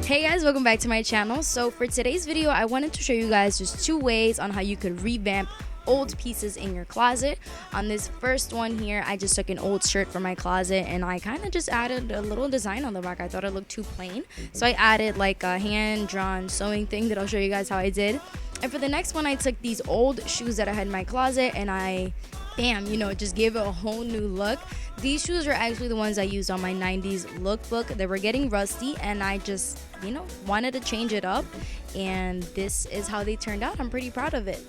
Hey guys, welcome back to my channel. So for today's video, I wanted to show you guys just 2 ways on how you could revamp old pieces in your closet. On this first one here, I just took an old shirt from my closet and I kind of just added a little design on the back. I thought it looked too plain, so I added like a hand-drawn sewing thing that I'll show you guys how I did. And for the next one, I took these old shoes that I had in my closet and I just gave it a whole new look. These shoes are actually the ones I used on my 90s lookbook. They were getting rusty and I just, wanted to change it up, and this is how they turned out. I'm pretty proud of it.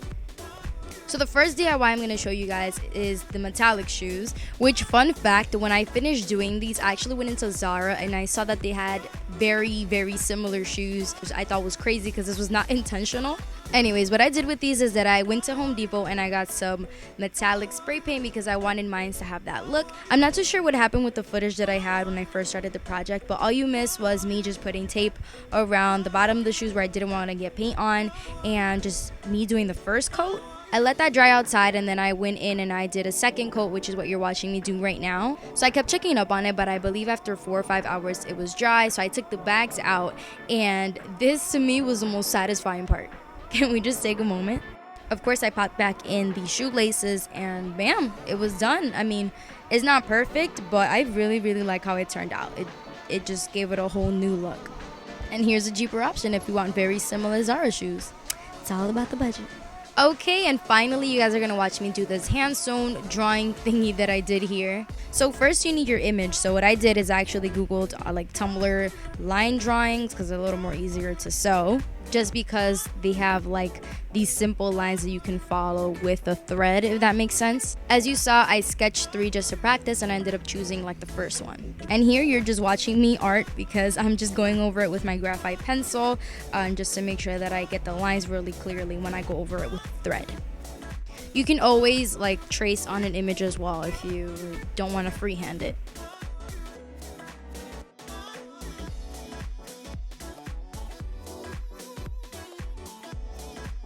So the first DIY I'm going to show you guys is the metallic shoes, which, fun fact, when I finished doing these, I actually went into Zara and I saw that they had very, very similar shoes, which I thought was crazy because this was not intentional. Anyways, what I did with these is that I went to Home Depot and I got some metallic spray paint because I wanted mine to have that look. I'm not too sure what happened with the footage that I had when I first started the project, but all you missed was me just putting tape around the bottom of the shoes where I didn't want to get paint on, and just me doing the first coat. I let that dry outside and then I went in and I did a second coat, which is what you're watching me do right now. So I kept checking up on it, but I believe after 4 or 5 hours it was dry. So I took the bags out, and this to me was the most satisfying part. Can we just take a moment? Of course, I popped back in the shoelaces and bam, it was done. I mean, it's not perfect, but I really, really like how it turned out. It just gave it a whole new look. And here's a cheaper option if you want very similar Zara shoes. It's all about the budget. Okay, and finally you guys are gonna watch me do this hand sewn drawing thingy that I did here. So first you need your image. So what I did is I actually googled like TUMBLR line drawings because they're a little more easier to sew, just because they have like these simple lines that you can follow with a thread, if that makes sense. As you saw, I sketched 3 just to practice and I ended up choosing like the first one. And here you're just watching me art because I'm just going over it with my graphite pencil, just to make sure that I get the lines really clearly when I go over it with thread. You can always like trace on an image as well if you don't want to freehand it.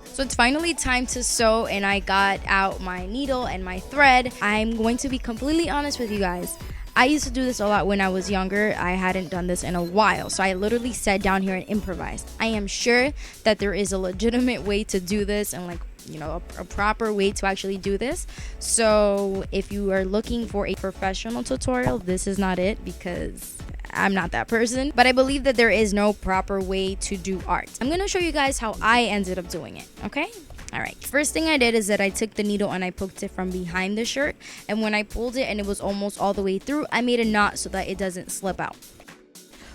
So it's finally time to sew, and I got out my needle and my thread. I'm going to be completely honest with you guys. I used to do this a lot when I was younger. I hadn't done this in a while, so I literally sat down here and improvised. I am sure that there is a legitimate way to do this and a proper way to actually do this. So if you are looking for a professional tutorial, this is not it, because I'm not that person. But I believe that there is no proper way to do art. I'm gonna show you guys how I ended up doing it, okay? Alright, first thing I did is that I took the needle and I poked it from behind the shirt, and when I pulled it and it was almost all the way through, I made a knot so that it doesn't slip out.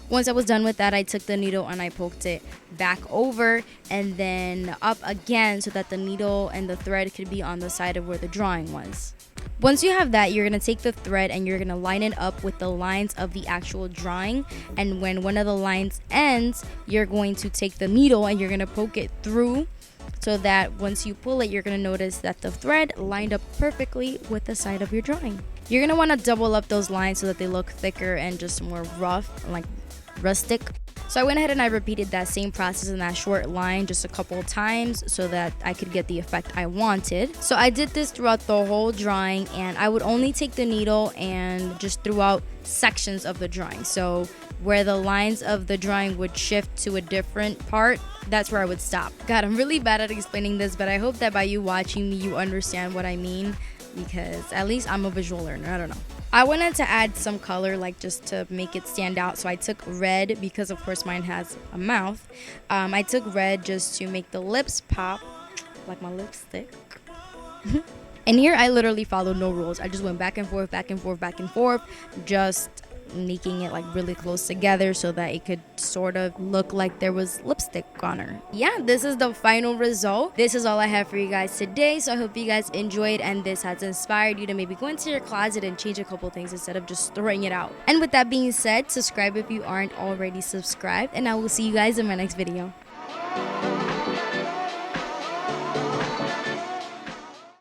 Once I was done with that, I took the needle and I poked it back over and then up again so that the needle and the thread could be on the side of where the drawing was. Once you have that, you're going to take the thread and you're going to line it up with the lines of the actual drawing, and when one of the lines ends, you're going to take the needle and you're going to poke it through, so that once you pull it, you're going to notice that the thread lined up perfectly with the side of your drawing. You're going to want to double up those lines so that they look thicker and just more rough, like rustic. So I went ahead and I repeated that same process in that short line just a couple of times so that I could get the effect I wanted. So I did this throughout the whole drawing, and I would only take the needle and just throughout sections of the drawing. So where the lines of the drawing would shift to a different part, that's where I would stop. God, I'm really bad at explaining this, but I hope that by you watching me, you understand what I mean, because at least I'm a visual learner. I don't know. I wanted to add some color, like just to make it stand out, so I took red because of course mine has a mouth. I took red just to make the lips pop like my lipstick. And here I literally followed no rules. I just went back and forth, back and forth, back and forth, just making it like really close together so that it could sort of look like there was lipstick on her. Yeah, this is the final result. This is all I have for you guys today, so I hope you guys enjoyed and this has inspired you to maybe go into your closet and change a couple things instead of just throwing it out. And with that being said, subscribe if you aren't already subscribed, and I will see you guys in my next video.